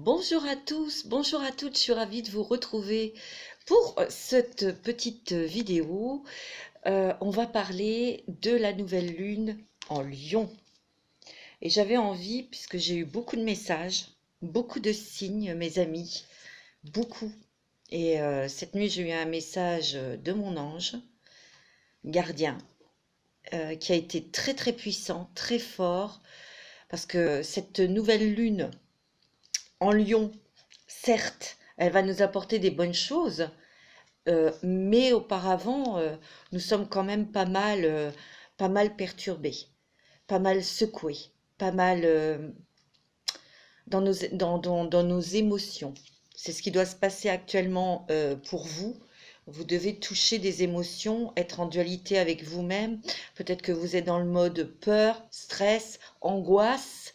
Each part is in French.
Bonjour à tous, bonjour à toutes, je suis ravie de vous retrouver pour cette petite vidéo. On va parler de la nouvelle lune en Lion. Et j'avais envie, puisque j'ai eu beaucoup de messages, beaucoup de signes, mes amis, beaucoup. Et cette nuit, j'ai eu un message de mon ange gardien qui a été très très puissant, très fort, parce que cette nouvelle lune en Lion, certes, elle va nous apporter des bonnes choses, mais auparavant, nous sommes quand même pas mal perturbés, pas mal secoués, pas mal dans nos émotions. C'est ce qui doit se passer actuellement pour vous. Vous devez toucher des émotions, être en dualité avec vous-même. Peut-être que vous êtes dans le mode peur, stress, angoisse.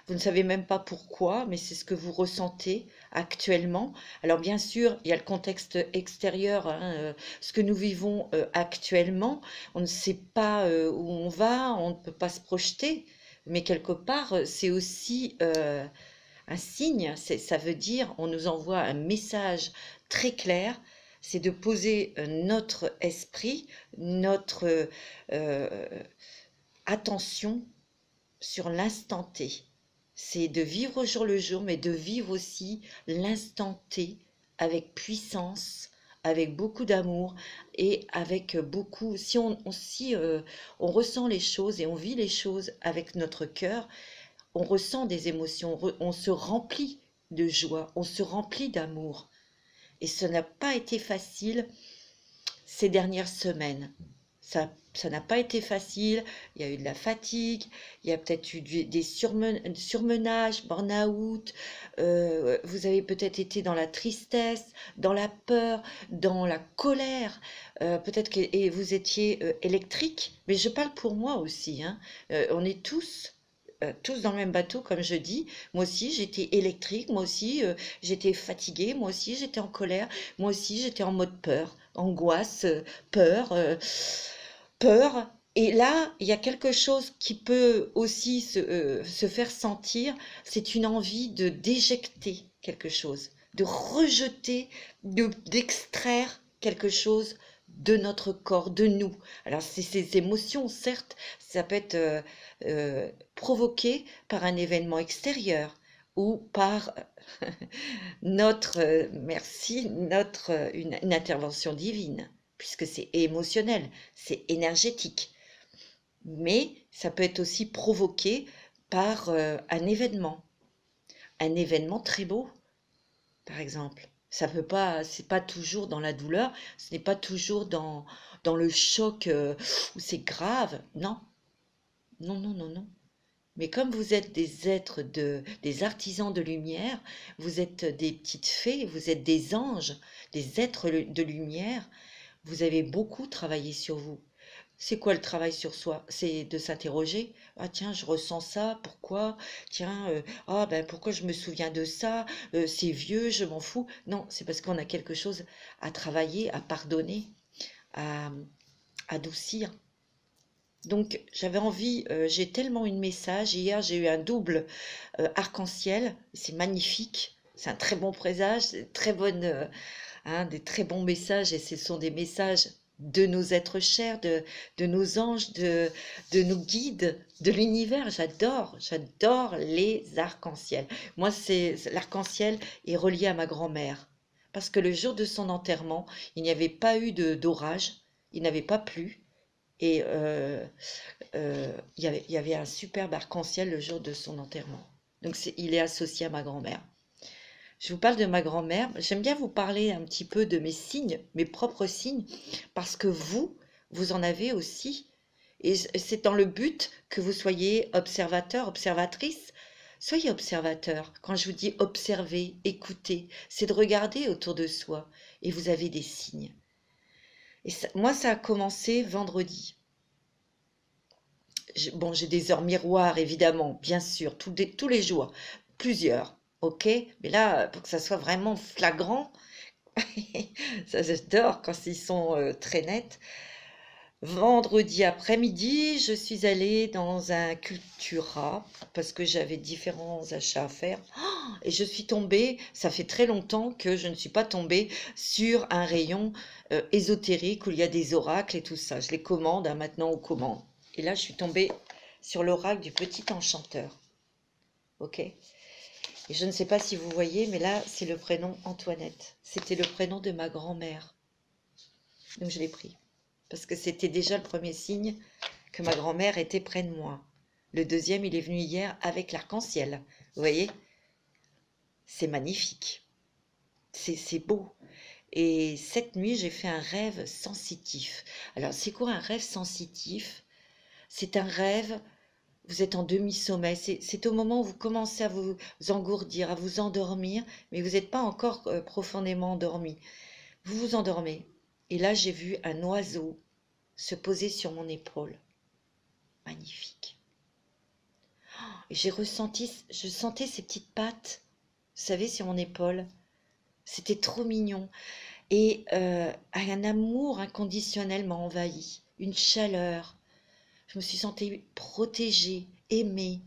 Vous ne savez même pas pourquoi, mais c'est ce que vous ressentez actuellement. Alors bien sûr, il y a le contexte extérieur, hein, ce que nous vivons actuellement. On ne sait pas où on va, on ne peut pas se projeter, mais quelque part, c'est aussi un signe. Ça veut dire, on nous envoie un message très clair. C'est de poser notre esprit, notre attention sur l'instant T. C'est de vivre au jour le jour, mais de vivre aussi l'instant T avec puissance, avec beaucoup d'amour et avec beaucoup... Si on ressent les choses et on vit les choses avec notre cœur, on ressent des émotions, on se remplit de joie, on se remplit d'amour. Et ce n'a pas été facile ces dernières semaines. Ça n'a pas été facile, il y a eu de la fatigue, il y a peut-être eu des surmenages, burn-out, vous avez peut-être été dans la tristesse, dans la peur, dans la colère, peut-être que et vous étiez électrique, mais je parle pour moi aussi, hein. On est tous dans le même bateau, comme je dis. Moi aussi, j'étais électrique, moi aussi, j'étais fatiguée, moi aussi, j'étais en colère, moi aussi, j'étais en mode peur, angoisse, peur, peur. Et là, il y a quelque chose qui peut aussi se faire sentir, c'est une envie de d'éjecter quelque chose, de rejeter, d'extraire quelque chose de notre corps, de nous. Alors, c'est ces émotions, certes, ça peut être provoqué par un événement extérieur ou par une intervention divine, puisque c'est émotionnel, c'est énergétique. Mais ça peut être aussi provoqué par un événement très beau, par exemple. Ça peut pas, c'est pas toujours dans la douleur, ce n'est pas toujours dans le choc où c'est grave. Non, non, non, non, non. Mais comme vous êtes des artisans de lumière, vous êtes des petites fées, vous êtes des anges, des êtres de lumière, vous avez beaucoup travaillé sur vous. C'est quoi le travail sur soi? C'est de s'interroger. Ah tiens, je ressens ça, pourquoi? Tiens, ah ben pourquoi je me souviens de ça? C'est vieux, je m'en fous. Non, c'est parce qu'on a quelque chose à travailler, à pardonner, à adoucir. Donc j'avais envie, j'ai tellement eu de messages. Hier, j'ai eu un double arc-en-ciel. C'est magnifique. C'est un très bon présage, c'est très bonne, hein, des très bons messages. Et ce sont des messages de nos êtres chers, de nos anges, de nos guides, de l'univers. J'adore les arcs-en-ciel. Moi, l'arc-en-ciel est relié à ma grand-mère. Parce que le jour de son enterrement, il n'y avait pas eu d'orage, il n'avait pas plu. Et il y avait un superbe arc-en-ciel le jour de son enterrement. Donc il est associé à ma grand-mère. Je vous parle de ma grand-mère. J'aime bien vous parler un petit peu de mes signes, mes propres signes, parce que vous en avez aussi. Et c'est dans le but que vous soyez observateur, observatrice. Soyez observateur. Quand je vous dis observer, écouter, c'est de regarder autour de soi. Et vous avez des signes. Et moi, ça a commencé vendredi. Bon, j'ai des heures miroirs, évidemment, bien sûr, tous les jours, plusieurs, ok? Mais là, pour que ça soit vraiment flagrant, ça j'adore quand ils sont très nets. Vendredi après-midi, je suis allée dans un Cultura parce que j'avais différents achats à faire. Oh, et je suis tombée, ça fait très longtemps que je ne suis pas tombée sur un rayon ésotérique où il y a des oracles et tout ça. Je les commande hein, maintenant aux commandes. Et là, je suis tombée sur l'oracle du petit enchanteur. Ok? Et je ne sais pas si vous voyez, mais là, c'est le prénom Antoinette. C'était le prénom de ma grand-mère. Donc je l'ai pris. Parce que c'était déjà le premier signe que ma grand-mère était près de moi. Le deuxième, il est venu hier avec l'arc-en-ciel. Vous voyez? C'est magnifique. C'est beau. Et cette nuit, j'ai fait un rêve sensitif. Alors, c'est quoi un rêve sensitif? C'est un rêve, vous êtes en demi-sommeil. C'est au moment où vous commencez à vous engourdir, à vous endormir, mais vous n'êtes pas encore profondément endormi. Vous vous endormez. Et là, j'ai vu un oiseau se poser sur mon épaule. Magnifique. Et j'ai ressenti, je sentais ses petites pattes, vous savez, sur mon épaule. C'était trop mignon. Et un amour inconditionnel m'a envahi, une chaleur. Je me suis sentie protégée, aimée.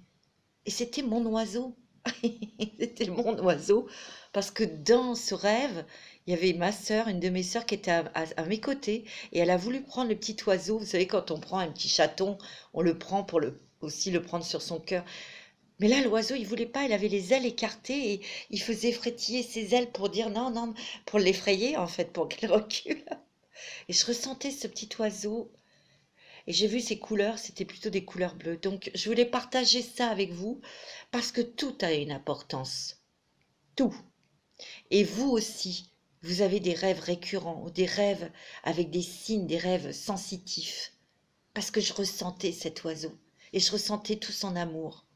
Et c'était mon oiseau. C'était mon oiseau. Parce que dans ce rêve, il y avait ma sœur, une de mes sœurs qui était à mes côtés. Et elle a voulu prendre le petit oiseau. Vous savez, quand on prend un petit chaton, on le prend pour aussi le prendre sur son cœur. Mais là, l'oiseau, il voulait pas, il avait les ailes écartées et il faisait frétiller ses ailes pour dire non, non, pour l'effrayer en fait, pour qu'elle recule. Et je ressentais ce petit oiseau et j'ai vu ses couleurs, c'était plutôt des couleurs bleues. Donc, je voulais partager ça avec vous parce que tout a une importance. Tout. Et vous aussi, vous avez des rêves récurrents, ou des rêves avec des signes, des rêves sensitifs. Parce que je ressentais cet oiseau et je ressentais tout son amour.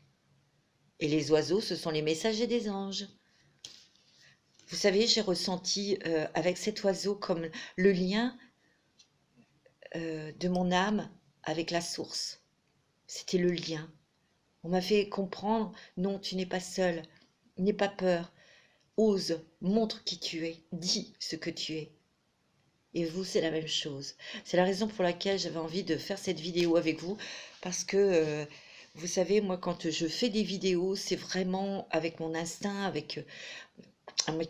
Et les oiseaux, ce sont les messagers des anges. Vous savez, j'ai ressenti avec cet oiseau comme le lien de mon âme avec la source. C'était le lien. On m'a fait comprendre, non, tu n'es pas seul, n'aie pas peur, ose, montre qui tu es, dis ce que tu es. Et vous, c'est la même chose. C'est la raison pour laquelle j'avais envie de faire cette vidéo avec vous, parce que, vous savez, moi, quand je fais des vidéos, c'est vraiment avec mon instinct, avec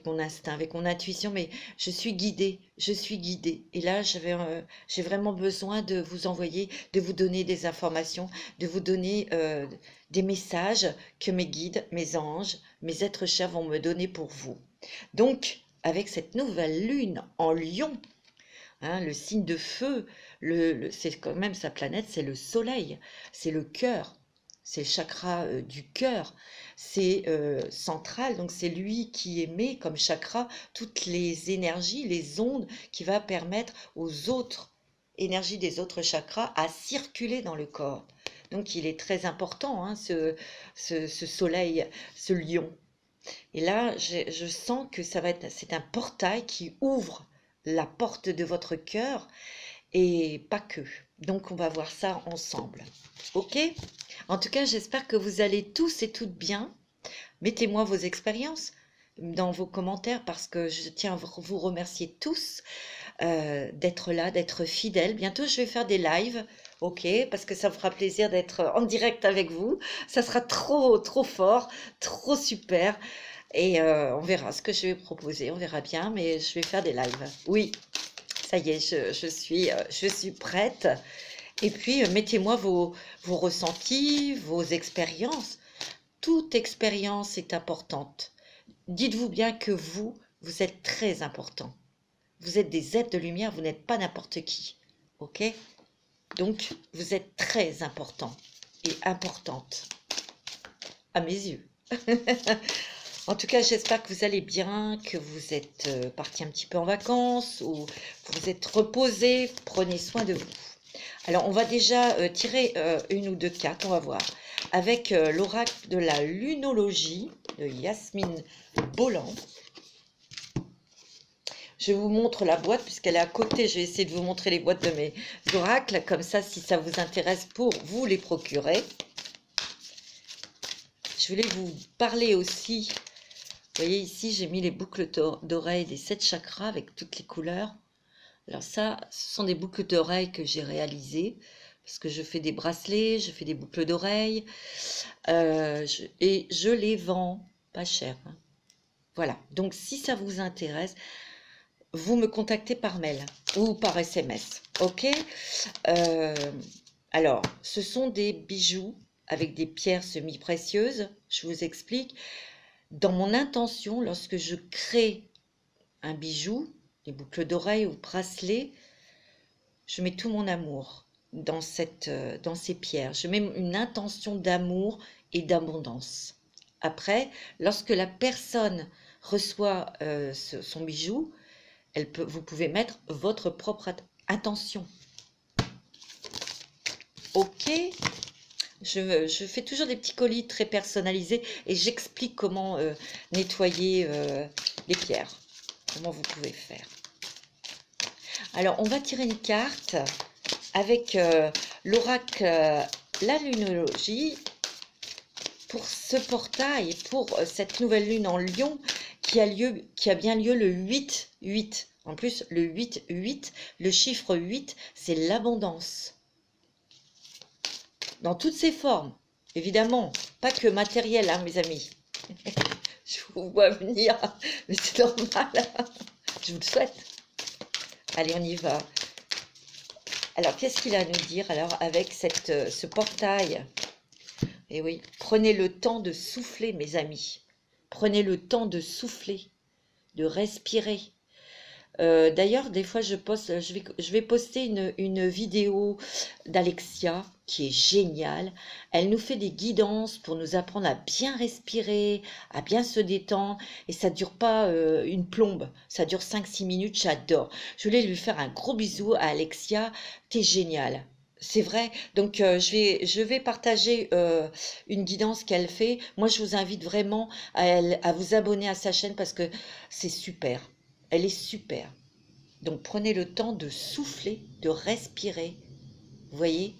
mon instinct, avec mon intuition, mais je suis guidée, je suis guidée. Et là, j'ai vraiment besoin de vous envoyer, de vous donner des informations, de vous donner des messages que mes guides, mes anges, mes êtres chers vont me donner pour vous. Donc, avec cette nouvelle lune en Lion, hein, le signe de feu, c'est quand même sa planète, c'est le soleil, c'est le cœur, c'est le chakra du cœur, c'est central, donc c'est lui qui émet comme chakra toutes les énergies, les ondes qui va permettre aux autres énergies des autres chakras à circuler dans le corps. Donc il est très important, hein, ce soleil, ce lion. Et là, je sens que c'est un portail qui ouvre la porte de votre cœur et pas que. Donc, on va voir ça ensemble. Ok? En tout cas, j'espère que vous allez tous et toutes bien. Mettez-moi vos expériences dans vos commentaires parce que je tiens à vous remercier tous d'être là, d'être fidèles. Bientôt, je vais faire des lives. Ok, parce que ça me fera plaisir d'être en direct avec vous. Ça sera trop, trop fort, trop super. Et on verra ce que je vais proposer, on verra bien, mais je vais faire des lives. Oui, ça y est, je suis prête. Et puis, mettez-moi vos ressentis, vos expériences. Toute expérience est importante. Dites-vous bien que vous êtes très important. Vous êtes des êtres de lumière, vous n'êtes pas n'importe qui. Ok? Donc, vous êtes très important et importante à mes yeux. En tout cas, j'espère que vous allez bien, que vous êtes parti un petit peu en vacances ou vous êtes reposé. Prenez soin de vous. Alors, on va déjà tirer une ou deux cartes, on va voir. Avec l'oracle de la lunologie de Yasmine Bolland. Je vous montre la boîte puisqu'elle est à côté. Je vais essayer de vous montrer les boîtes de mes oracles. Comme ça, si ça vous intéresse, pour vous les procurer. Je voulais vous parler aussi. Vous voyez ici, j'ai mis les boucles d'oreilles des 7 chakras avec toutes les couleurs. Alors ça, ce sont des boucles d'oreilles que j'ai réalisées, parce que je fais des bracelets, je fais des boucles d'oreilles, et je les vends pas cher, hein. Voilà, donc si ça vous intéresse, vous me contactez par mail ou par SMS, ok? Euh, alors, ce sont des bijoux avec des pierres semi-précieuses, je vous explique. Dans mon intention, lorsque je crée un bijou, des boucles d'oreilles ou bracelets, je mets tout mon amour dans dans ces pierres. Je mets une intention d'amour et d'abondance. Après, lorsque la personne reçoit son bijou, vous pouvez mettre votre propre intention. Ok, je fais toujours des petits colis très personnalisés et j'explique comment nettoyer les pierres, comment vous pouvez faire. Alors, on va tirer une carte avec l'oracle, la lunologie, pour ce portail, pour cette nouvelle lune en Lion qui a bien lieu le 8-8. En plus, le 8-8, le chiffre 8, c'est l'abondance. Dans toutes ses formes, évidemment, pas que matériel, hein, mes amis. Je vous vois venir, mais c'est normal. Je vous le souhaite. Allez, on y va. Alors, qu'est-ce qu'il a à nous dire alors avec ce portail? Eh oui, prenez le temps de souffler, mes amis. Prenez le temps de souffler, de respirer. D'ailleurs, des fois, je vais poster une vidéo d'Alexia qui est géniale. Elle nous fait des guidances pour nous apprendre à bien respirer, à bien se détendre. Et ça ne dure pas une plombe, ça dure 5-6 minutes, j'adore. Je voulais lui faire un gros bisou à Alexia, t'es géniale. C'est vrai, donc je vais partager une guidance qu'elle fait. Moi, je vous invite vraiment à vous abonner à sa chaîne parce que c'est super. Elle est super. Donc prenez le temps de souffler, de respirer, vous voyez,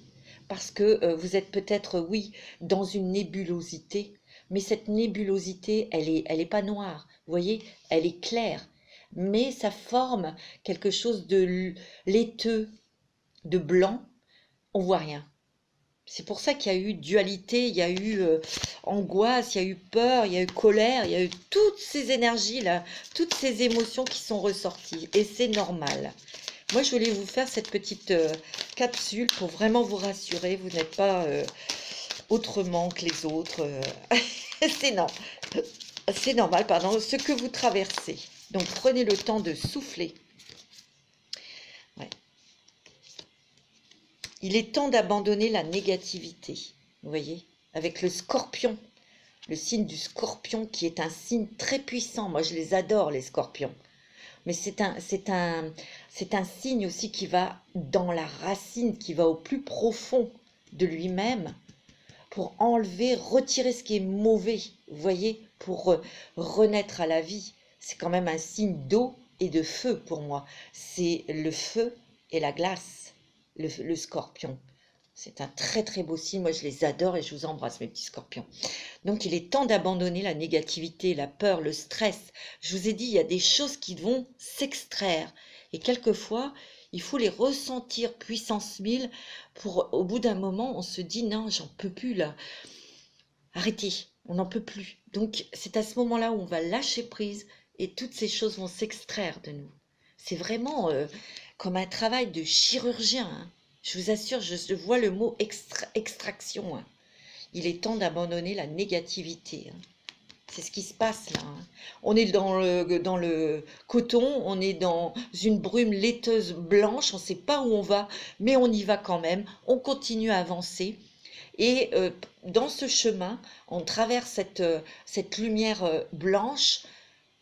parce que vous êtes peut-être, oui, dans une nébulosité, mais cette nébulosité, elle est pas noire, vous voyez, elle est claire, mais ça forme quelque chose de laiteux, de blanc, on voit rien. C'est pour ça qu'il y a eu dualité, il y a eu angoisse, il y a eu peur, il y a eu colère, il y a eu toutes ces énergies-là, toutes ces émotions qui sont ressorties. Et c'est normal. Moi, je voulais vous faire cette petite capsule pour vraiment vous rassurer. Vous n'êtes pas autrement que les autres. C'est normal, pardon, ce que vous traversez. Donc, prenez le temps de souffler. Ouais. Il est temps d'abandonner la négativité, vous voyez, avec le scorpion, le signe du scorpion qui est un signe très puissant. Moi, je les adore, les scorpions. Mais c'est un signe aussi qui va dans la racine, qui va au plus profond de lui-même pour enlever, retirer ce qui est mauvais, vous voyez, pour renaître à la vie. C'est quand même un signe d'eau et de feu pour moi. C'est le feu et la glace. Le scorpion. C'est un très très beau signe, moi je les adore et je vous embrasse mes petits scorpions. Donc il est temps d'abandonner la négativité, la peur, le stress. Je vous ai dit, il y a des choses qui vont s'extraire et quelquefois il faut les ressentir puissance 1000 pour au bout d'un moment on se dit non j'en peux plus là, arrêtez, on n'en peut plus. Donc c'est à ce moment-là où on va lâcher prise et toutes ces choses vont s'extraire de nous. C'est vraiment comme un travail de chirurgien, hein. Je vous assure, je vois le mot extraction, hein. Il est temps d'abandonner la négativité, hein. C'est ce qui se passe là, hein. On est dans le coton, on est dans une brume laiteuse blanche, on ne sait pas où on va, mais on y va quand même, on continue à avancer. Et dans ce chemin, on traverse cette lumière blanche,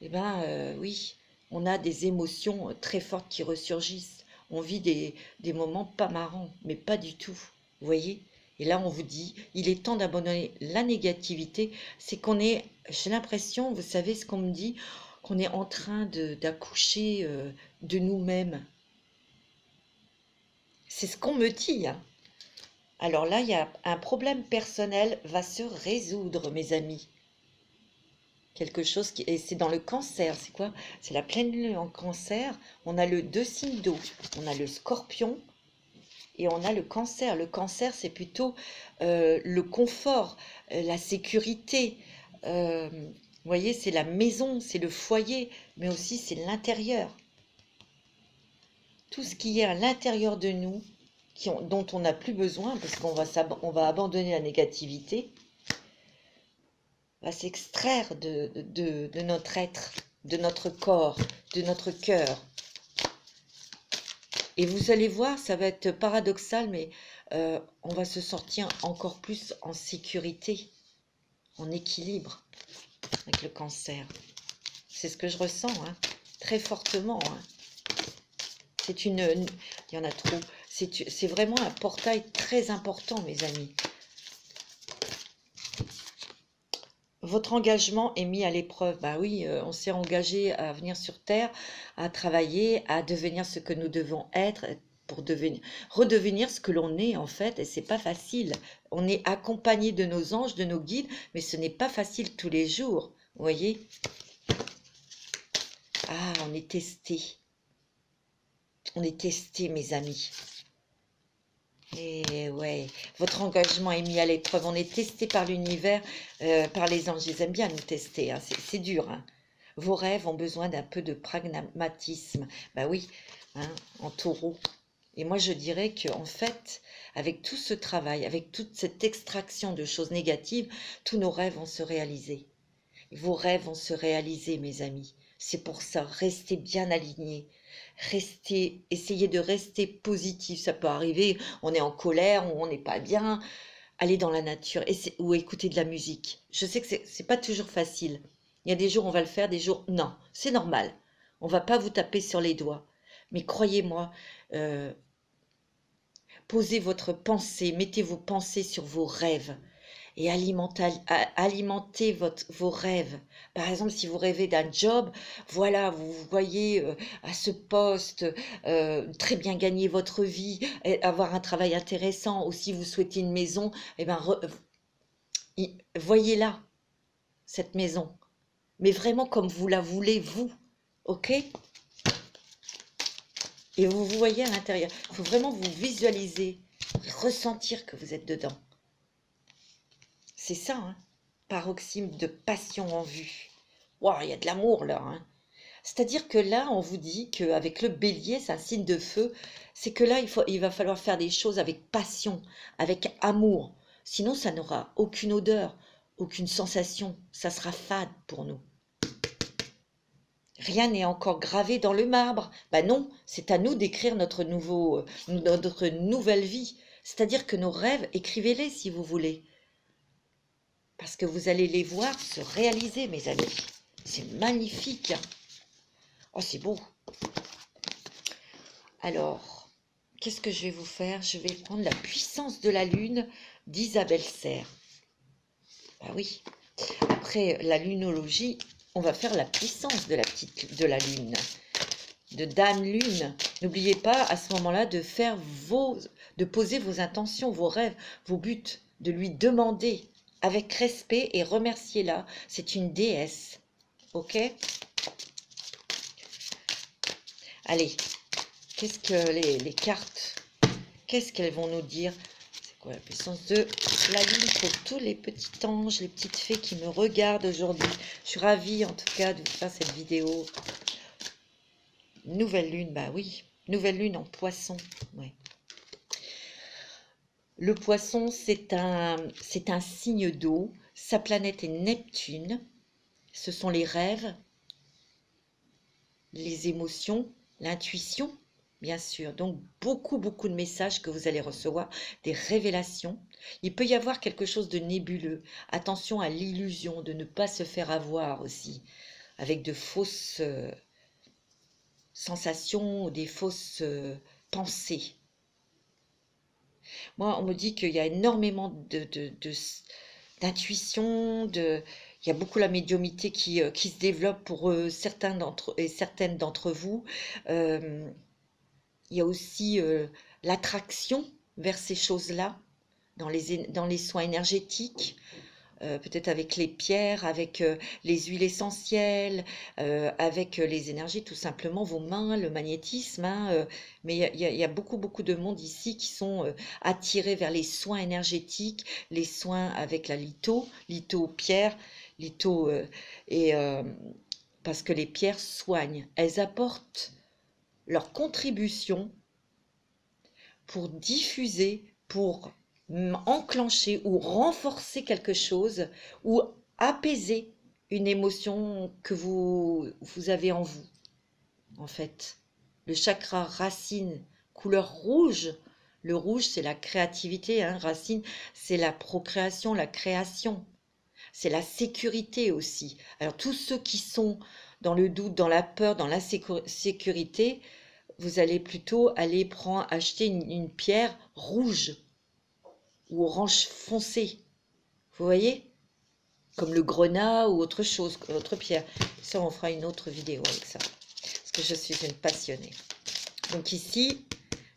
et ben oui, on a des émotions très fortes qui ressurgissent. On vit des moments pas marrants, mais pas du tout. Vous voyez? Et là, on vous dit, il est temps d'abandonner la négativité. C'est qu'on est, j'ai l'impression, vous savez ce qu'on me dit, qu'on est en train d'accoucher de nous-mêmes. C'est ce qu'on me dit, hein. Alors là, il y a un problème personnel va se résoudre, mes amis. quelque chose qui... Et c'est dans le cancer, c'est quoi? C'est la pleine lune en cancer. On a le deux signes d'eau. On a le scorpion et on a le cancer. Le cancer, c'est plutôt le confort, la sécurité. Vous voyez, c'est la maison, c'est le foyer, mais aussi c'est l'intérieur. Tout ce qui est à l'intérieur de nous, dont on n'a plus besoin, parce on va abandonner la négativité, va s'extraire de notre être, de notre corps, de notre cœur. Et vous allez voir, ça va être paradoxal, mais on va se sentir encore plus en sécurité, en équilibre avec le cancer. C'est ce que je ressens, hein, très fortement. Hein. Il y en a trop. C'est vraiment un portail très important, mes amis. Votre engagement est mis à l'épreuve. Bah oui, on s'est engagé à venir sur Terre, à travailler, à devenir ce que nous devons être pour redevenir ce que l'on est en fait. Et c'est pas facile. On est accompagné de nos anges, de nos guides, mais ce n'est pas facile tous les jours. Vous voyez? Ah, on est testé. On est testé, mes amis. Et ouais, votre engagement est mis à l'épreuve. On est testé par l'univers, par les anges. Ils aiment bien nous tester. Hein. C'est dur. Hein. Vos rêves ont besoin d'un peu de pragmatisme. Bah oui, hein, en taureau. Et moi, je dirais qu'en fait, avec tout ce travail, avec toute cette extraction de choses négatives, tous nos rêves vont se réaliser. Vos rêves vont se réaliser, mes amis. C'est pour ça, restez bien alignés. Essayez de rester positif. Ça peut arriver, on est en colère, on n'est pas bien. Allez dans la nature ou écoutez de la musique. Je sais que c'est pas toujours facile. Il y a des jours on va le faire, des jours non. C'est normal. On va pas vous taper sur les doigts. Mais croyez-moi, posez votre pensée, mettez vos pensées sur vos rêves et alimentez vos rêves. Par exemple, si vous rêvez d'un job, voilà, vous voyez à ce poste, très bien gagner votre vie, avoir un travail intéressant, ou si vous souhaitez une maison, eh ben, voyez-la, cette maison, mais vraiment comme vous la voulez, vous, ok? Et vous vous voyez à l'intérieur. Il faut vraiment vous visualiser, ressentir que vous êtes dedans. C'est ça, hein, paroxysme de passion en vue. Waouh, il y a de l'amour là. Hein. C'est-à-dire que là, on vous dit qu'avec le bélier, c'est un signe de feu, c'est que là, il va falloir faire des choses avec passion, avec amour. Sinon, ça n'aura aucune odeur, aucune sensation. Ça sera fade pour nous. Rien n'est encore gravé dans le marbre. Ben non, c'est à nous d'écrire notre nouvelle vie. C'est-à-dire que nos rêves, écrivez-les si vous voulez. Parce que vous allez les voir se réaliser, mes amis. C'est magnifique. Oh, c'est beau. Alors, qu'est-ce que je vais vous faire? Je vais prendre la puissance de la lune d'Isabelle Serre. Ah oui. Après la lunologie, on va faire la puissance de la lune, de Dame Lune. N'oubliez pas à ce moment-là de poser vos intentions, vos rêves, vos buts, de lui demander avec respect et remerciez-la. C'est une déesse. Ok? Allez, qu'est-ce que les cartes, qu'est-ce qu'elles vont nous dire? C'est quoi la puissance de la lune pour tous les petits anges, les petites fées qui me regardent aujourd'hui? Je suis ravie en tout cas de vous faire cette vidéo. Nouvelle lune, bah oui, nouvelle lune en poisson. Ouais. Le poisson, c'est un signe d'eau. Sa planète est Neptune. Ce sont les rêves, les émotions, l'intuition, bien sûr. Donc, beaucoup de messages que vous allez recevoir, des révélations. Il peut y avoir quelque chose de nébuleux. Attention à l'illusion, de ne pas se faire avoir aussi, avec de fausses sensations ou des fausses pensées. Moi, on me dit qu'il y a énormément d'intuition, il y a beaucoup la médiumnité qui se développe pour certaines d'entre vous. Il y a aussi l'attraction vers ces choses-là, dans les soins énergétiques. peut-être avec les pierres, avec les huiles essentielles, avec les énergies, tout simplement, vos mains, le magnétisme, hein, mais il y a beaucoup, beaucoup de monde ici qui sont attirés vers les soins énergétiques, les soins avec la litho pierre, litho, et parce que les pierres soignent, elles apportent leur contribution pour diffuser, pour enclencher ou renforcer quelque chose ou apaiser une émotion que vous avez en vous, en fait. Le chakra racine, couleur rouge, le rouge c'est la créativité, hein, racine c'est la procréation, la création, c'est la sécurité aussi. Alors tous ceux qui sont dans le doute, dans la peur, dans l'insécurité, vous allez plutôt aller acheter une pierre rouge ou orange foncé. Vous voyez? Comme le grenat ou autre chose, autre pierre. Ça, on fera une autre vidéo avec ça. Parce que je suis une passionnée. Donc ici,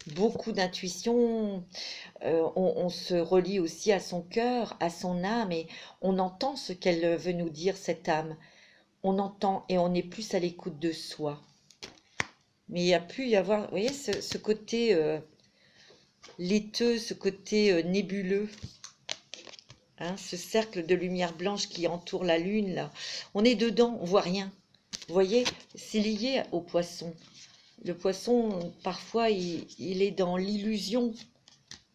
beaucoup d'intuition. On se relie aussi à son cœur, à son âme. Et on entend ce qu'elle veut nous dire, cette âme. On entend et on est plus à l'écoute de soi. Mais il y a pu y avoir, vous voyez, ce côté laiteux, ce côté nébuleux, hein, ce cercle de lumière blanche qui entoure la lune, là. On est dedans, on voit rien. Vous voyez, c'est lié au poisson. Le poisson, parfois, il est dans l'illusion.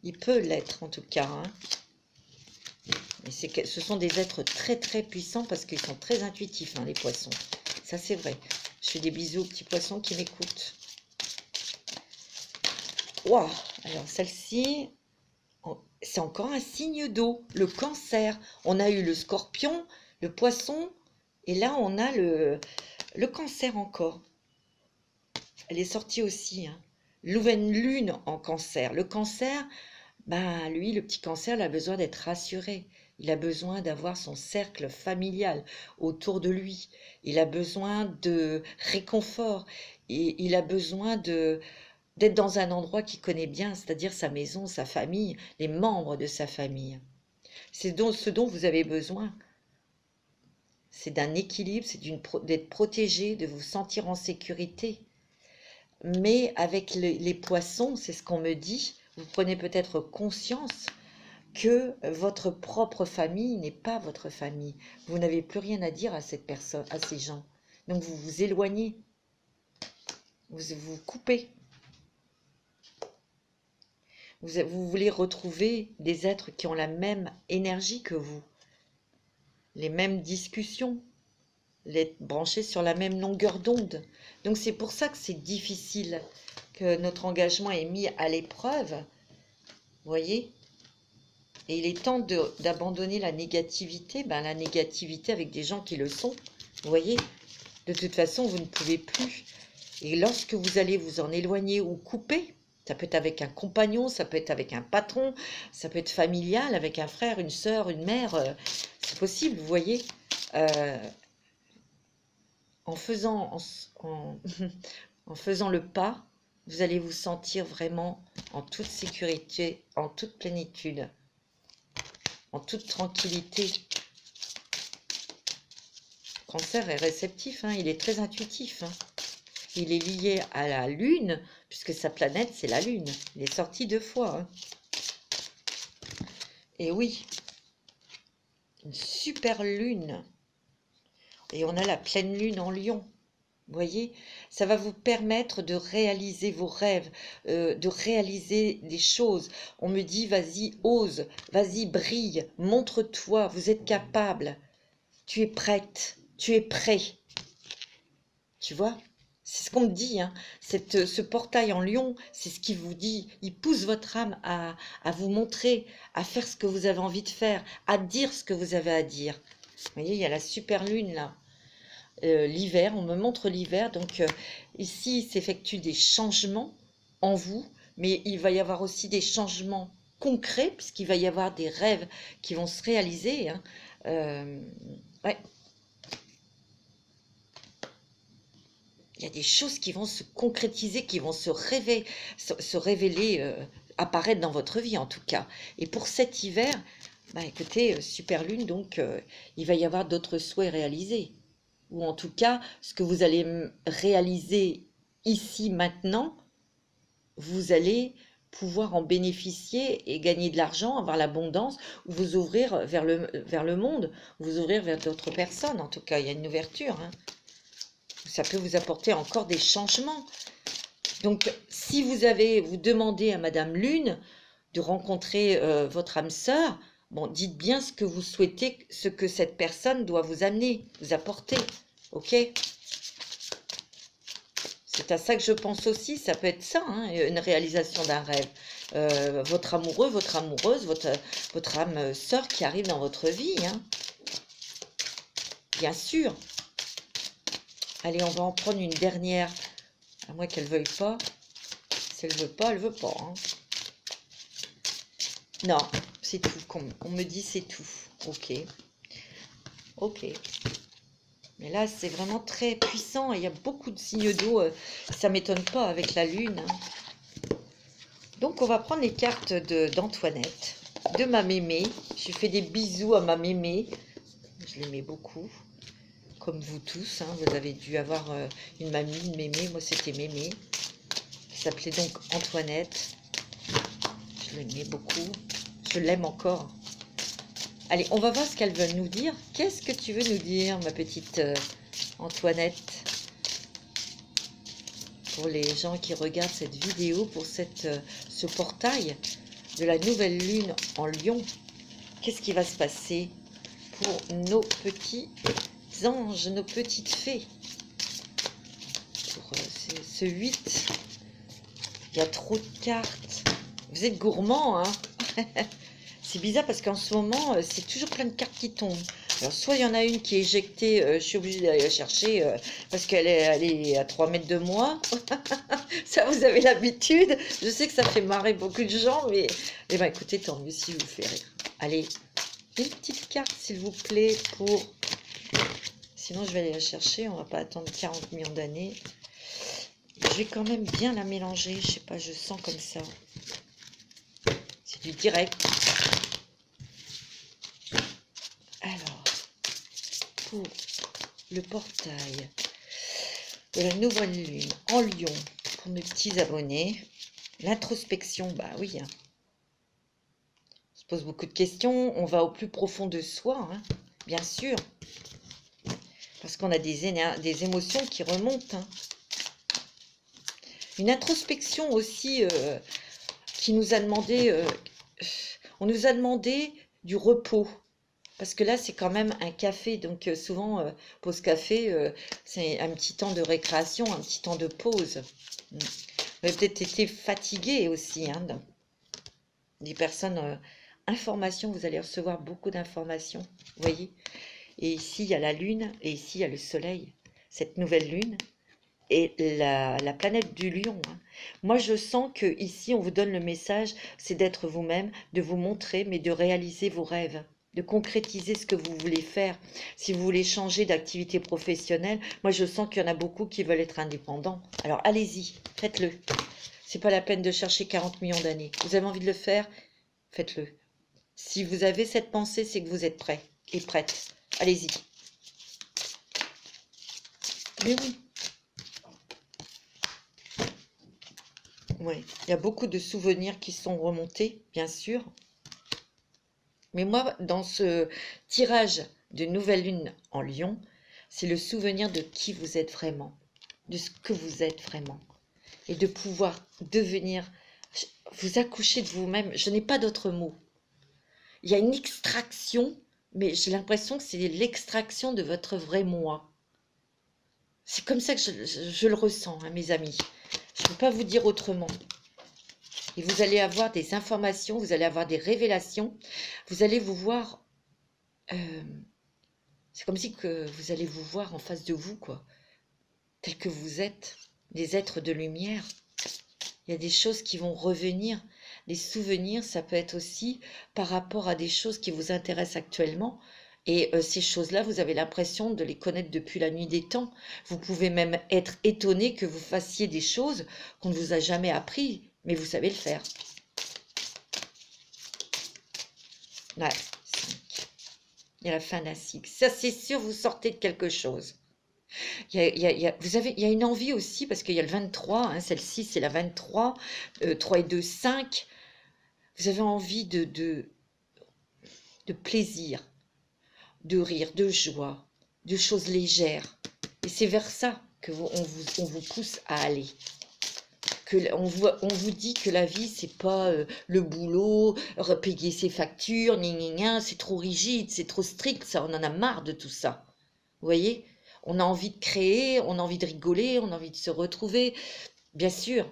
Il peut l'être, en tout cas. Hein. Mais ce sont des êtres très, très puissants parce qu'ils sont très intuitifs, hein, les poissons. Ça, c'est vrai. Je fais des bisous aux petits poissons qui m'écoutent. Wow. Alors, celle-ci, c'est encore un signe d'eau. Le cancer. On a eu le scorpion, le poisson, et là, on a le cancer encore. Elle est sortie aussi. Hein. Nouvelle lune en cancer. Le cancer, ben, lui, le petit cancer, il a besoin d'être rassuré. Il a besoin d'avoir son cercle familial autour de lui. Il a besoin de réconfort. Et il a besoin d'être dans un endroit qu'il connaît bien, c'est-à-dire sa maison, sa famille, les membres de sa famille. C'est ce dont vous avez besoin. C'est d'un équilibre, c'est d'être protégé, de vous sentir en sécurité. Mais avec les poissons, c'est ce qu'on me dit, vous prenez peut-être conscience que votre propre famille n'est pas votre famille. Vous n'avez plus rien à dire à cette personne, à ces gens. Donc vous vous éloignez, vous vous coupez. Vous voulez retrouver des êtres qui ont la même énergie que vous, les mêmes discussions, les brancher sur la même longueur d'onde. Donc c'est pour ça que c'est difficile, que notre engagement est mis à l'épreuve. Vous voyez? Et il est temps d'abandonner la négativité. Ben, la négativité avec des gens qui le sont. Vous voyez? De toute façon, vous ne pouvez plus. Et lorsque vous allez vous en éloigner ou couper, ça peut être avec un compagnon, ça peut être avec un patron, ça peut être familial, avec un frère, une sœur, une mère. C'est possible, vous voyez. En faisant le pas, vous allez vous sentir vraiment en toute sécurité, en toute plénitude, en toute tranquillité. Le cancer est réceptif, hein, il est très intuitif. Hein. Il est lié à la Lune, puisque sa planète, c'est la Lune. Il est sorti 2 fois. Hein. Et oui, une super Lune. Et on a la pleine Lune en Lion. Vous voyez, ça va vous permettre de réaliser vos rêves, de réaliser des choses. On me dit, vas-y, ose, vas-y, brille, montre-toi, vous êtes capable. Tu es prête, tu es prêt. Tu vois? C'est ce qu'on me dit, hein. Ce portail en lion, c'est ce qui vous dit. Il pousse votre âme à vous montrer, à faire ce que vous avez envie de faire, à dire ce que vous avez à dire. Vous voyez, il y a la super lune là. L'hiver, on me montre l'hiver. Donc ici, il s'effectue des changements en vous, mais il va y avoir aussi des changements concrets, puisqu'il va y avoir des rêves qui vont se réaliser. Hein. Ouais. Il y a des choses qui vont se concrétiser, qui vont se révéler, apparaître dans votre vie en tout cas. Et pour cet hiver, Bah écoutez, super lune, donc il va y avoir d'autres souhaits réalisés. Ou en tout cas, ce que vous allez réaliser ici, maintenant, vous allez pouvoir en bénéficier et gagner de l'argent, avoir l'abondance, ou vous ouvrir vers le monde, vous ouvrir vers d'autres personnes. En tout cas, il y a une ouverture, hein. Ça peut vous apporter encore des changements. Donc, si vous demandez à Madame Lune de rencontrer votre âme sœur, bon, dites bien ce que vous souhaitez, ce que cette personne doit vous amener, vous apporter, ok? C'est à ça que je pense aussi, ça peut être ça, hein, une réalisation d'un rêve. Votre amoureux, votre amoureuse, votre âme sœur qui arrive dans votre vie, hein. Bien sûr. Allez, on va en prendre une dernière, à moins qu'elle ne veuille pas. Si elle ne veut pas, elle ne veut pas, hein. Non, c'est tout. On me dit c'est tout. Ok. Ok. Mais là, c'est vraiment très puissant. Il y a beaucoup de signes d'eau. Ça ne m'étonne pas avec la lune, hein. Donc, on va prendre les cartes d'Antoinette, de ma mémé. Je fais des bisous à ma mémé. Je l'aimais beaucoup. Comme vous tous, hein. Vous avez dû avoir une mamie, une mémé. Moi, c'était mémé. Qui s'appelait donc Antoinette. Je l'aimais beaucoup. Je l'aime encore. Allez, on va voir ce qu'elle veut nous dire. Qu'est-ce que tu veux nous dire, ma petite Antoinette? Pour les gens qui regardent cette vidéo, pour ce portail de la nouvelle lune en Lion, qu'est-ce qui va se passer pour nos petits anges, nos petites fées? Pour ce 8, il y a trop de cartes. Vous êtes gourmands, hein? C'est bizarre parce qu'en ce moment, c'est toujours plein de cartes qui tombent. Alors, soit il y en a une qui est éjectée, je suis obligée d'aller la chercher parce qu'elle est à 3 mètres de moi. Ça, vous avez l'habitude. Je sais que ça fait marrer beaucoup de gens, mais eh ben, écoutez, tant mieux si vous fait rire. Allez, une petite carte, s'il vous plaît, pour... Sinon, je vais aller la chercher. On va pas attendre 40 millions d'années. Je vais quand même bien la mélanger. Je sais pas, je sens comme ça. C'est du direct. Alors, pour le portail de la nouvelle lune en Lion, pour mes petits abonnés, l'introspection, bah oui, hein. On se pose beaucoup de questions, on va au plus profond de soi, hein, bien sûr, parce qu'on a des émotions qui remontent, hein. Une introspection aussi qui nous a demandé, on nous a demandé du repos. Parce que là, c'est quand même un café. Donc, souvent, pause café, c'est un petit temps de récréation, un petit temps de pause. Vous avez peut-être été fatigué aussi, hein, des personnes. Informations, vous allez recevoir beaucoup d'informations. Vous voyez? Et ici, il y a la lune et ici, il y a le soleil. Cette nouvelle lune et la planète du lion, hein. Moi, je sens que ici, on vous donne le message, c'est d'être vous-même, de vous montrer, mais de réaliser vos rêves, de concrétiser ce que vous voulez faire. Si vous voulez changer d'activité professionnelle, moi je sens qu'il y en a beaucoup qui veulent être indépendants. Alors allez-y, faites-le. C'est pas la peine de chercher 40 millions d'années. Vous avez envie de le faire, faites-le. Si vous avez cette pensée, c'est que vous êtes prêt et prête. Allez-y. Mais oui. Oui, il y a beaucoup de souvenirs qui sont remontés, bien sûr. Mais moi, dans ce tirage de nouvelle lune en Lion, c'est le souvenir de qui vous êtes vraiment, de ce que vous êtes vraiment. Et de pouvoir devenir, vous accoucher de vous-même. Je n'ai pas d'autre mot. Il y a une extraction, mais j'ai l'impression que c'est l'extraction de votre vrai moi. C'est comme ça que je le ressens, hein, mes amis. Je ne peux pas vous dire autrement. Et vous allez avoir des informations, vous allez avoir des révélations, vous allez vous voir, c'est comme si que vous allez vous voir en face de vous, quoi, tel que vous êtes, des êtres de lumière. Il y a des choses qui vont revenir, des souvenirs, ça peut être aussi par rapport à des choses qui vous intéressent actuellement. Et ces choses-là, vous avez l'impression de les connaître depuis la nuit des temps. Vous pouvez même être étonné que vous fassiez des choses qu'on ne vous a jamais appris, mais vous savez le faire. Ouais, Il y a la fin d'un cycle. Ça, c'est sûr, vous sortez de quelque chose. Il y a une envie aussi, parce qu'il y a le 23, hein, celle-ci, c'est la 23, 3 et 2, 5. Vous avez envie de plaisir, de rire, de joie, de choses légères. Et c'est vers ça on vous pousse à aller. On vous dit que la vie, c'est pas le boulot, repayer ses factures, c'est trop rigide, c'est trop strict, ça, on en a marre de tout ça. Vous voyez? On a envie de créer, on a envie de rigoler, on a envie de se retrouver. Bien sûr,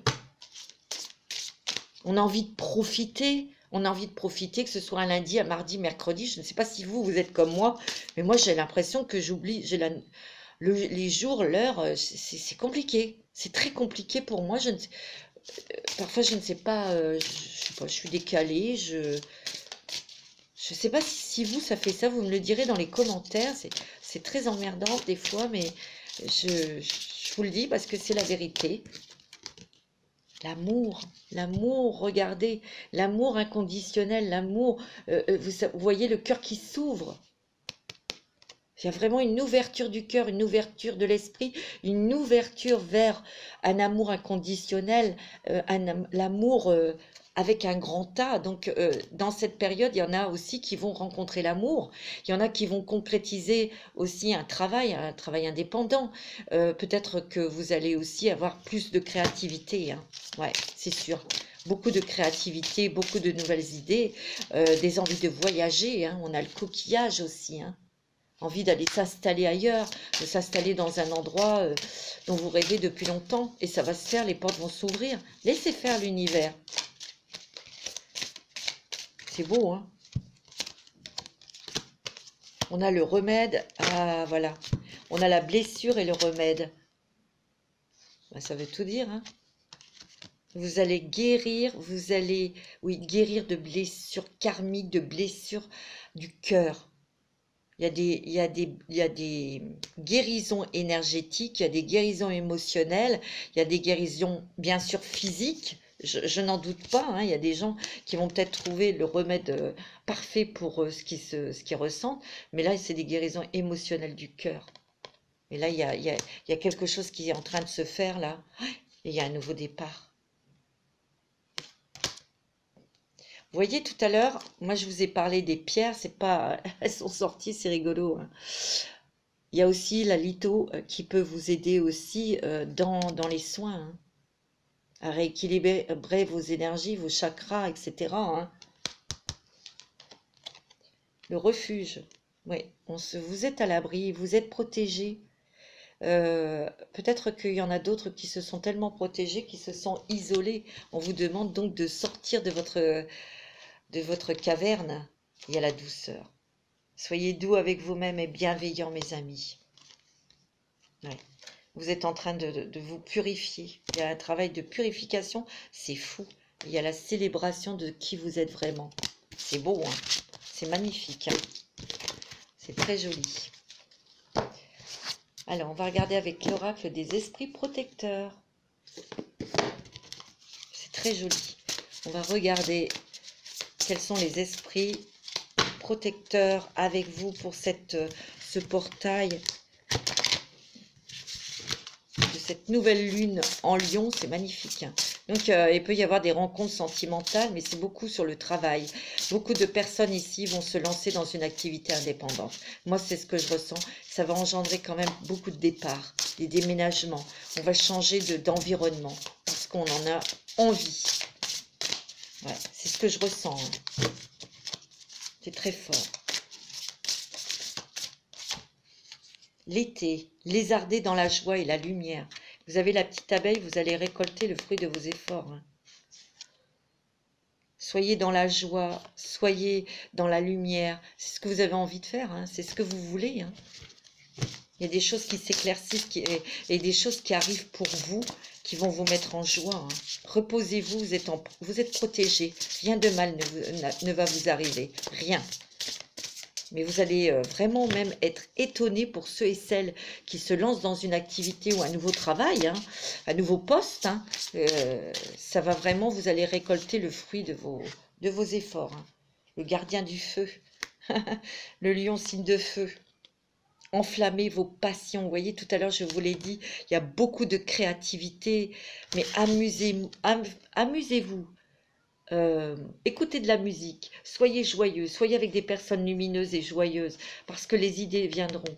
on a envie de profiter. On a envie de profiter, que ce soit un lundi, un mardi, mercredi. Je ne sais pas si vous êtes comme moi, mais moi, j'ai l'impression que j'oublie. Les jours, l'heure, c'est compliqué. C'est très compliqué pour moi. Parfois, je ne sais pas, je sais pas, je suis décalée. Je ne sais pas si vous, ça fait ça. Vous me le direz dans les commentaires. C'est très emmerdant des fois, mais je vous le dis parce que c'est la vérité. L'amour, regardez, l'amour inconditionnel, l'amour, vous voyez le cœur qui s'ouvre. Il y a vraiment une ouverture du cœur, une ouverture de l'esprit, une ouverture vers un amour inconditionnel, l'amour avec un grand A. Donc, dans cette période, il y en a aussi qui vont rencontrer l'amour. Il y en a qui vont concrétiser aussi un travail indépendant. Peut-être que vous allez aussi avoir plus de créativité. Hein. Ouais, c'est sûr. Beaucoup de créativité, beaucoup de nouvelles idées, des envies de voyager. Hein. On a le coquillage aussi. Hein. Envie d'aller s'installer ailleurs, de s'installer dans un endroit dont vous rêvez depuis longtemps. Et ça va se faire, les portes vont s'ouvrir. Laissez faire l'univers. C'est beau, hein? On a le remède. Ah, voilà. On a la blessure et le remède. Ben, ça veut tout dire, hein? Vous allez guérir, oui, guérir de blessures karmiques, de blessures du cœur. Il y a des guérisons énergétiques, il y a des guérisons émotionnelles, il y a des guérisons bien sûr physiques. Je n'en doute pas, hein, il y a des gens qui vont peut-être trouver le remède parfait pour ce qu'ils ressentent, mais là c'est des guérisons émotionnelles du cœur. Et là il y a quelque chose qui est en train de se faire là, et il y a un nouveau départ. Vous voyez tout à l'heure, moi je vous ai parlé des pierres, c'est pas, elles sont sorties, c'est rigolo. Hein. Il y a aussi la litho qui peut vous aider aussi dans les soins, hein, à rééquilibrer vos énergies, vos chakras, etc. Hein. Le refuge, oui, vous êtes à l'abri, vous êtes protégé. Peut-être qu'il y en a d'autres qui se sont tellement protégés, qui se sont isolés. On vous demande donc de sortir de votre caverne. Il y a la douceur. Soyez doux avec vous-même et bienveillants, mes amis. Ouais. Vous êtes en train de vous purifier. Il y a un travail de purification, c'est fou. Il y a la célébration de qui vous êtes vraiment. C'est beau, hein? C'est magnifique. Hein? C'est très joli. Alors, on va regarder avec l'oracle des esprits protecteurs. C'est très joli. On va regarder quels sont les esprits protecteurs avec vous pour ce portail de cette nouvelle lune en Lion. C'est magnifique. Hein. Donc, il peut y avoir des rencontres sentimentales, mais c'est beaucoup sur le travail. Beaucoup de personnes ici vont se lancer dans une activité indépendante. Moi, c'est ce que je ressens. Ça va engendrer quand même beaucoup de départs, des déménagements. On va changer d'environnement parce qu'on en a envie. Ouais, c'est ce que je ressens. Hein. C'est très fort. L'été, lézarder dans la joie et la lumière. Vous avez la petite abeille, vous allez récolter le fruit de vos efforts. Hein. Soyez dans la joie, soyez dans la lumière. C'est ce que vous avez envie de faire, hein. C'est ce que vous voulez. Hein. Il y a des choses qui s'éclaircissent et des choses qui arrivent pour vous, qui vont vous mettre en joie. Hein. Reposez-vous, vous êtes protégés. Rien de mal ne va vous arriver. Rien. Mais vous allez vraiment même être étonné pour ceux et celles qui se lancent dans une activité ou un nouveau travail, hein, un nouveau poste. Hein, ça va vraiment, vous allez récolter le fruit de vos efforts. Hein. Le gardien du feu. Le lion, signe de feu. Enflammez vos passions. Vous voyez, tout à l'heure, je vous l'ai dit, il y a beaucoup de créativité, mais amusez-vous. Écoutez de la musique, soyez joyeux, soyez avec des personnes lumineuses et joyeuses, parce que les idées viendront.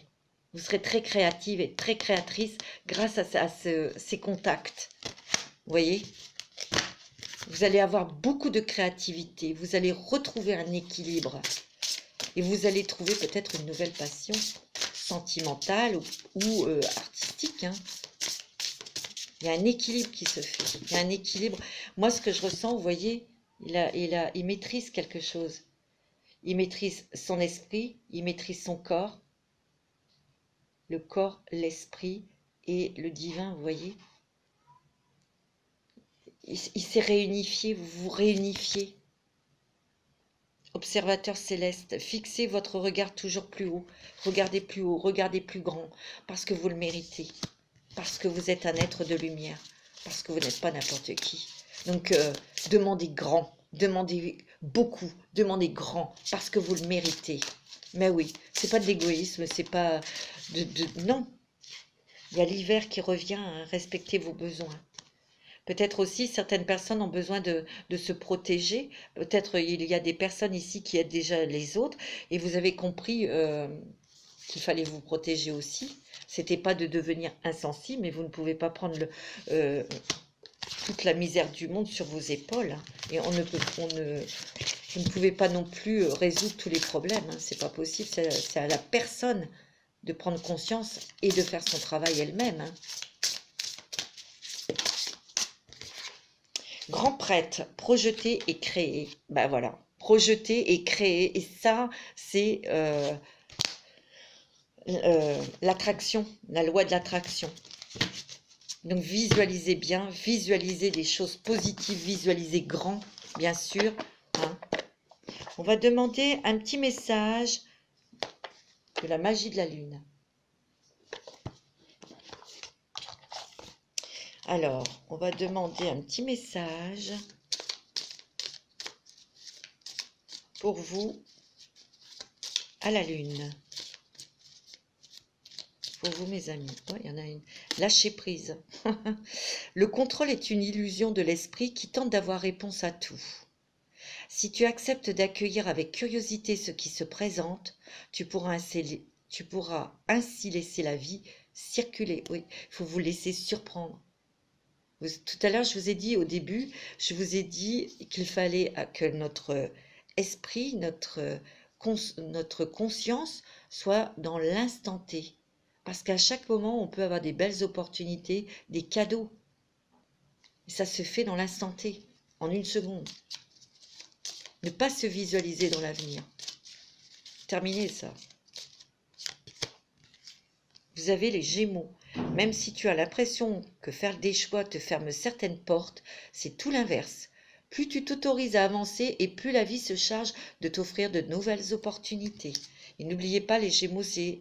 Vous serez très créative et très créatrice grâce à ces contacts. Vous voyez? Vous allez avoir beaucoup de créativité, vous allez retrouver un équilibre et vous allez trouver peut-être une nouvelle passion sentimentale ou artistique. Hein. Il y a un équilibre qui se fait. Il y a un équilibre. Moi, ce que je ressens, vous voyez, il maîtrise quelque chose. Il maîtrise son esprit, il maîtrise son corps. Le corps, l'esprit et le divin, vous voyez. Il s'est réunifié, vous vous réunifiez. Observateur céleste, fixez votre regard toujours plus haut. Regardez plus haut, regardez plus grand, parce que vous le méritez. Parce que vous êtes un être de lumière. Parce que vous n'êtes pas n'importe qui. Donc, demandez grand, demandez beaucoup, demandez grand, parce que vous le méritez. Mais oui, c'est pas de l'égoïsme, c'est pas non. Il y a l'hiver qui revient, hein, respectez vos besoins. Peut-être aussi, certaines personnes ont besoin de se protéger. Peut-être il y a des personnes ici qui aident déjà les autres et vous avez compris qu'il fallait vous protéger aussi. C'était pas de devenir insensible, mais vous ne pouvez pas prendre toute la misère du monde sur vos épaules. Hein. Et vous ne pouvez pas non plus résoudre tous les problèmes. Hein. C'est pas possible. C'est à la personne de prendre conscience et de faire son travail elle-même. Hein. Grand prêtre, projeter et créer. Ben voilà, projeter et créer. Et ça, c'est l'attraction, la loi de l'attraction. Donc visualisez bien, visualisez des choses positives, visualisez grand, bien sûr. Hein. On va demander un petit message de la magie de la lune. Alors, on va demander un petit message pour vous à la lune. Pour vous, mes amis. Oh, il y en a une. Lâchez prise. Le contrôle est une illusion de l'esprit qui tente d'avoir réponse à tout. Si tu acceptes d'accueillir avec curiosité ce qui se présente, tu pourras ainsi laisser la vie circuler. Oui, il faut vous laisser surprendre. Tout à l'heure, je vous ai dit au début, je vous ai dit qu'il fallait que notre esprit, notre conscience soit dans l'instant T. Parce qu'à chaque moment, on peut avoir des belles opportunités, des cadeaux. Et ça se fait dans l'instant T, en une seconde. Ne pas se visualiser dans l'avenir. Terminez ça. Vous avez les Gémeaux. Même si tu as l'impression que faire des choix te ferme certaines portes, c'est tout l'inverse. Plus tu t'autorises à avancer et plus la vie se charge de t'offrir de nouvelles opportunités. Et n'oubliez pas, les Gémeaux, c'est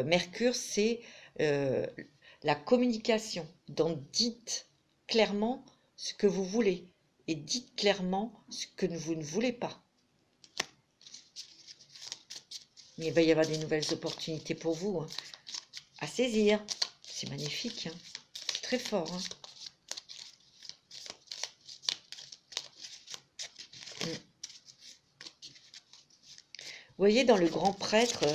Mercure, c'est la communication. Donc dites clairement ce que vous voulez et dites clairement ce que vous ne voulez pas. Mais il va y avoir des nouvelles opportunités pour vous, hein, à saisir. C'est magnifique, hein. C'est très fort. Hein. Vous voyez, dans le grand prêtre,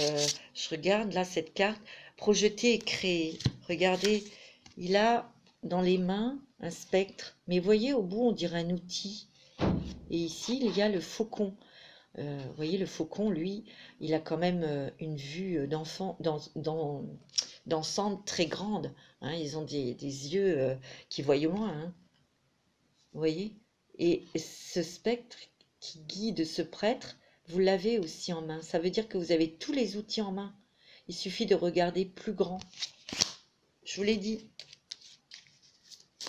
je regarde là cette carte, projeter et créer. Regardez, il a dans les mains un spectre, mais vous voyez, au bout, on dirait un outil. Et ici, il y a le faucon. Vous voyez, le faucon, lui, il a quand même une vue d'enfant, d'ensemble très grande. Hein, ils ont des yeux qui voient loin. Hein, vous voyez? Et ce spectre qui guide ce prêtre, vous l'avez aussi en main. Ça veut dire que vous avez tous les outils en main. Il suffit de regarder plus grand. Je vous l'ai dit.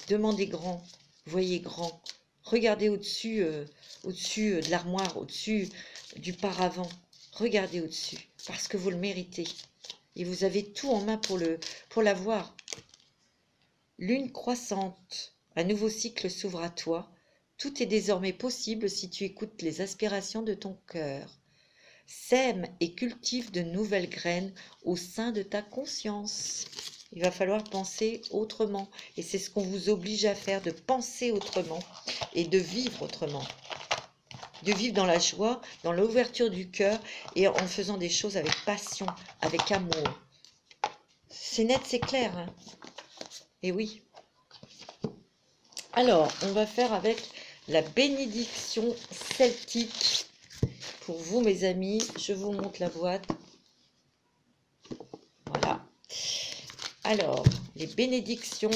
Demandez grand. Voyez grand. Regardez au-dessus de l'armoire, au-dessus du paravent. Regardez au-dessus, parce que vous le méritez. Et vous avez tout en main pour l'avoir. Lune croissante, un nouveau cycle s'ouvre à toi. Tout est désormais possible si tu écoutes les aspirations de ton cœur. Sème et cultive de nouvelles graines au sein de ta conscience. Il va falloir penser autrement. Et c'est ce qu'on vous oblige à faire, de penser autrement et de vivre autrement. De vivre dans la joie, dans l'ouverture du cœur et en faisant des choses avec passion, avec amour. C'est net, c'est clair, hein? Et oui. Alors, on va faire avec la bénédiction celtique. Pour vous, mes amis, je vous montre la boîte. Voilà. Alors, les bénédictions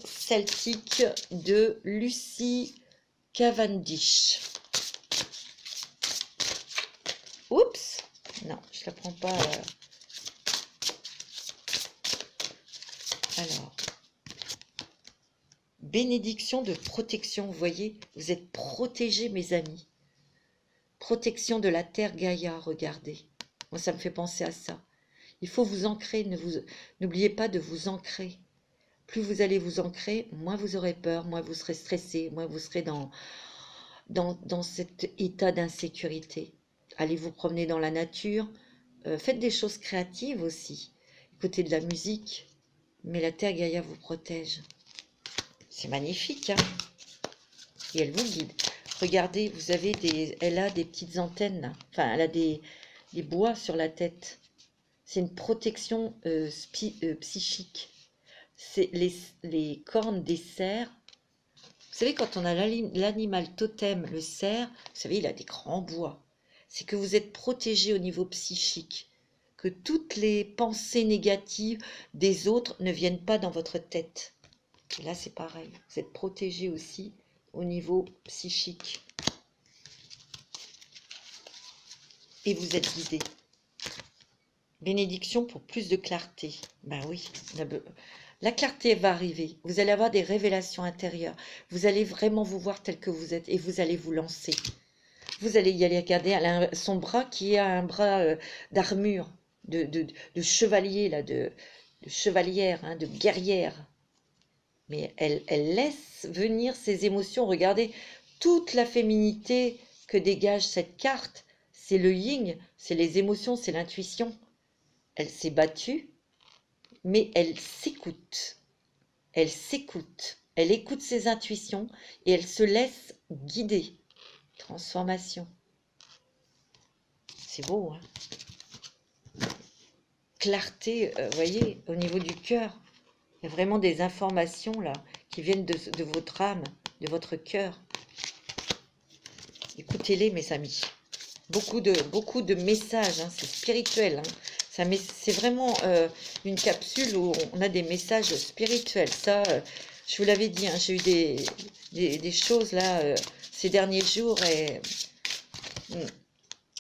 celtiques de Lucy Cavendish. Oups! Non, je ne la prends pas. Alors, bénédiction de protection. Vous voyez, vous êtes protégés, mes amis. Protection de la terre Gaïa, regardez. Moi, ça me fait penser à ça. Il faut vous ancrer, n'oubliez pas de vous ancrer. Plus vous allez vous ancrer, moins vous aurez peur, moins vous serez stressé, moins vous serez dans cet état d'insécurité. Allez vous promener dans la nature, faites des choses créatives aussi. Écoutez de la musique, mais la terre Gaïa vous protège. C'est magnifique, hein? Et elle vous guide. Regardez, vous avez elle a des petites antennes, là. Enfin, elle a des bois sur la tête. C'est une protection psychique. C'est les cornes des cerfs. Vous savez, quand on a l'animal totem, le cerf, vous savez, il a des grands bois. C'est que vous êtes protégé au niveau psychique. Que toutes les pensées négatives des autres ne viennent pas dans votre tête. Et là, c'est pareil. Vous êtes protégé aussi au niveau psychique. Et vous êtes guidé. Bénédiction pour plus de clarté. Ben oui, la clarté va arriver. Vous allez avoir des révélations intérieures. Vous allez vraiment vous voir tel que vous êtes et vous allez vous lancer. Vous allez y aller regarder son bras qui a un bras d'armure, de chevalier, là, de chevalière, hein, de guerrière. Mais elle laisse venir ses émotions. Regardez toute la féminité que dégage cette carte. C'est le yin, c'est les émotions, c'est l'intuition. Elle s'est battue, mais elle s'écoute. Elle s'écoute. Elle écoute ses intuitions et elle se laisse guider. Transformation. C'est beau, hein? Clarté, vous voyez, au niveau du cœur. Il y a vraiment des informations là qui viennent de votre âme, de votre cœur. Écoutez-les, mes amis. Beaucoup de messages, hein, c'est spirituel. Hein. C'est vraiment une capsule où on a des messages spirituels. Ça, je vous l'avais dit, hein, j'ai eu des choses là ces derniers jours. Et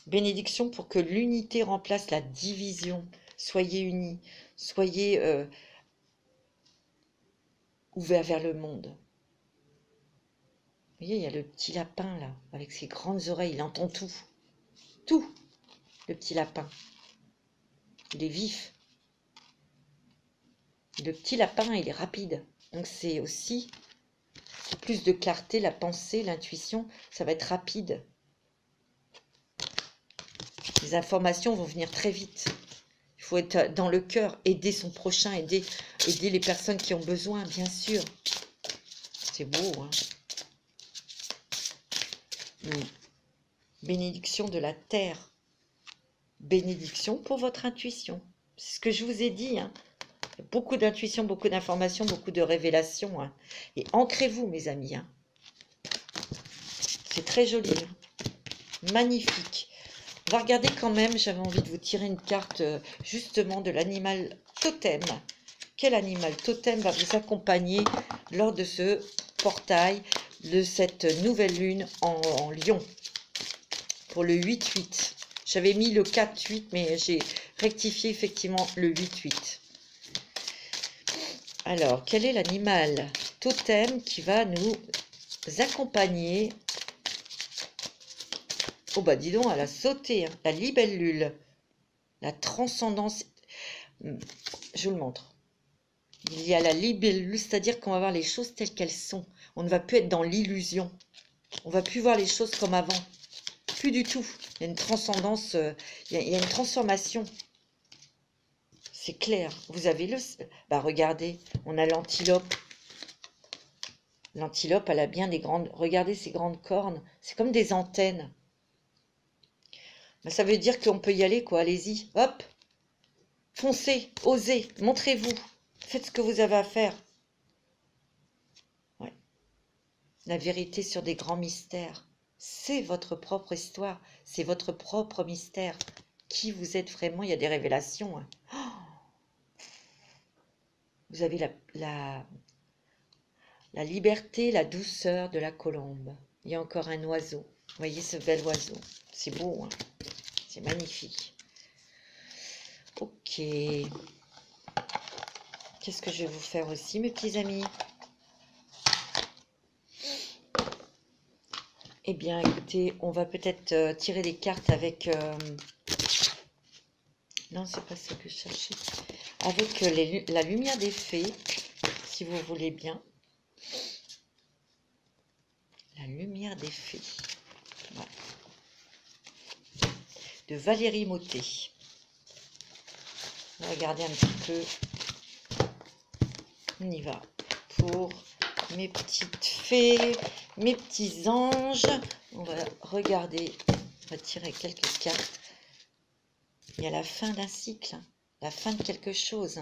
bénédiction pour que l'unité remplace la division. Soyez unis, soyez ouverts vers le monde. Vous voyez, il y a le petit lapin là, avec ses grandes oreilles, il entend tout. Tout, le petit lapin. Il est vif. Le petit lapin, il est rapide. Donc c'est aussi plus de clarté, la pensée, l'intuition, ça va être rapide. Les informations vont venir très vite. Il faut être dans le cœur, aider son prochain, aider les personnes qui ont besoin, bien sûr. C'est beau, hein? Bénédiction de la terre. Bénédiction pour votre intuition. C'est ce que je vous ai dit, hein. Beaucoup d'intuition, beaucoup d'informations, beaucoup de révélations. Hein. Et ancrez-vous, mes amis. Hein. C'est très joli. Hein. Magnifique. On va regarder quand même, j'avais envie de vous tirer une carte justement de l'animal totem. Quel animal totem va vous accompagner lors de ce portail de cette nouvelle lune en Lion pour le 8-8. J'avais mis le 4-8, mais j'ai rectifié effectivement le 8-8. Alors, quel est l'animal totem qui va nous accompagner? Oh bah dis donc, elle a sauté, hein. La libellule, la transcendance. Je vous le montre. Il y a la libellule, c'est-à-dire qu'on va voir les choses telles qu'elles sont. On ne va plus être dans l'illusion. On ne va plus voir les choses comme avant. plus du tout. Il y a une transcendance, il y a une transformation. C'est clair. Vous avez le... Bah regardez, on a l'antilope. L'antilope, elle a bien des grandes... Regardez ces grandes cornes. C'est comme des antennes. Bah, ça veut dire qu'on peut y aller, quoi. Allez-y. Hop. Foncez. Osez. Montrez-vous. Faites ce que vous avez à faire. Ouais. La vérité sur des grands mystères. C'est votre propre histoire. C'est votre propre mystère. Qui vous êtes vraiment. Il y a des révélations. Hein. Oh, vous avez la liberté, la douceur de la colombe. Il y a encore un oiseau. Vous voyez ce bel oiseau. C'est beau, hein. C'est magnifique. Ok. Qu'est-ce que je vais vous faire aussi, mes petits amis? Eh bien, écoutez, on va peut-être tirer des cartes avec... Non, c'est pas ce que je cherchais. Avec la lumière des fées, si vous voulez bien. La lumière des fées. Voilà. De Valérie Mottet. On va regarder un petit peu. On y va. Pour mes petites fées, mes petits anges. On va regarder. On va tirer quelques cartes. Il y a la fin d'un cycle. La fin de quelque chose.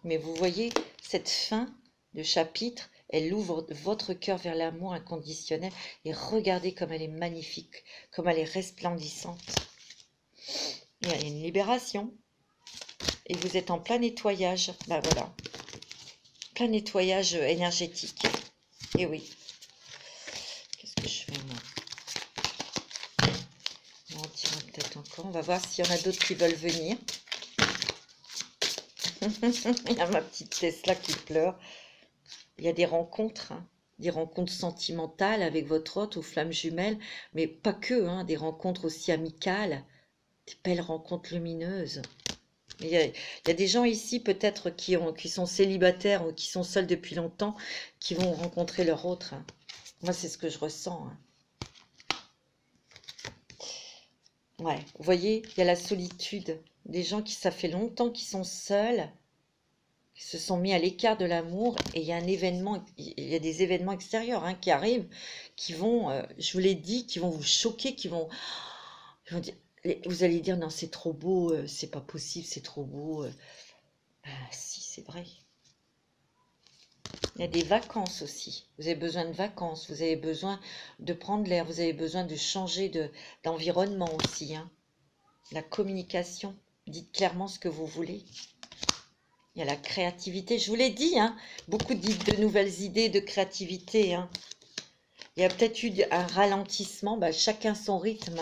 Mais vous voyez, cette fin de chapitre, elle ouvre votre cœur vers l'amour inconditionnel. Et regardez comme elle est magnifique, comme elle est resplendissante. Il y a une libération. Et vous êtes en plein nettoyage. Ben voilà. Plein nettoyage énergétique. Et oui. Qu'est-ce que je fais moi? On en tire peut-être encore. On va voir s'il y en a d'autres qui veulent venir. Il y a ma petite Tesla qui pleure. Il y a des rencontres, hein, des rencontres sentimentales avec votre hôte ou flamme jumelle, mais pas que, hein, des rencontres aussi amicales, des belles rencontres lumineuses. Il y a des gens ici peut-être qui sont célibataires ou qui sont seuls depuis longtemps, qui vont rencontrer leur autre. Hein. Moi, c'est ce que je ressens. Hein. Ouais, vous voyez, il y a la solitude. Des gens qui, ça fait longtemps qu'ils sont seuls, qui se sont mis à l'écart de l'amour, et il y a un événement, il y a des événements extérieurs hein, qui arrivent, qui vont, je vous l'ai dit, qui vont vous choquer, qui vont dire, vous allez dire non c'est trop beau, c'est pas possible, c'est trop beau. Ah, si c'est vrai. Il y a des vacances aussi. Vous avez besoin de vacances, vous avez besoin de prendre l'air, vous avez besoin de changer d'environnement aussi. Hein. La communication, dites clairement ce que vous voulez. Il y a la créativité, je vous l'ai dit, hein, beaucoup de nouvelles idées de créativité. Hein. Il y a peut-être eu un ralentissement, bah, chacun son rythme.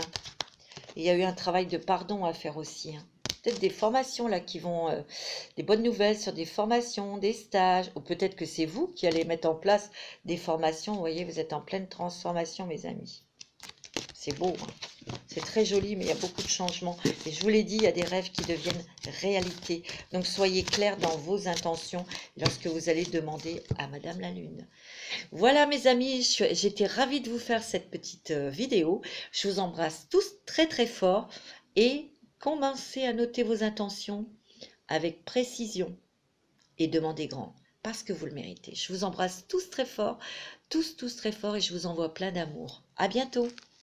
Et il y a eu un travail de pardon à faire aussi. Hein. Peut-être des formations là qui vont, des bonnes nouvelles sur des formations, des stages, ou peut-être que c'est vous qui allez mettre en place des formations. Vous voyez, vous êtes en pleine transformation, mes amis. C'est beau, hein. C'est très joli, mais il y a beaucoup de changements. Et je vous l'ai dit, il y a des rêves qui deviennent réalité. Donc, soyez clairs dans vos intentions lorsque vous allez demander à Madame la Lune. Voilà, mes amis, j'étais ravie de vous faire cette petite vidéo. Je vous embrasse tous très, très fort. Et commencez à noter vos intentions avec précision et demandez grand, parce que vous le méritez. Je vous embrasse tous très fort, tous très fort, et je vous envoie plein d'amour. À bientôt.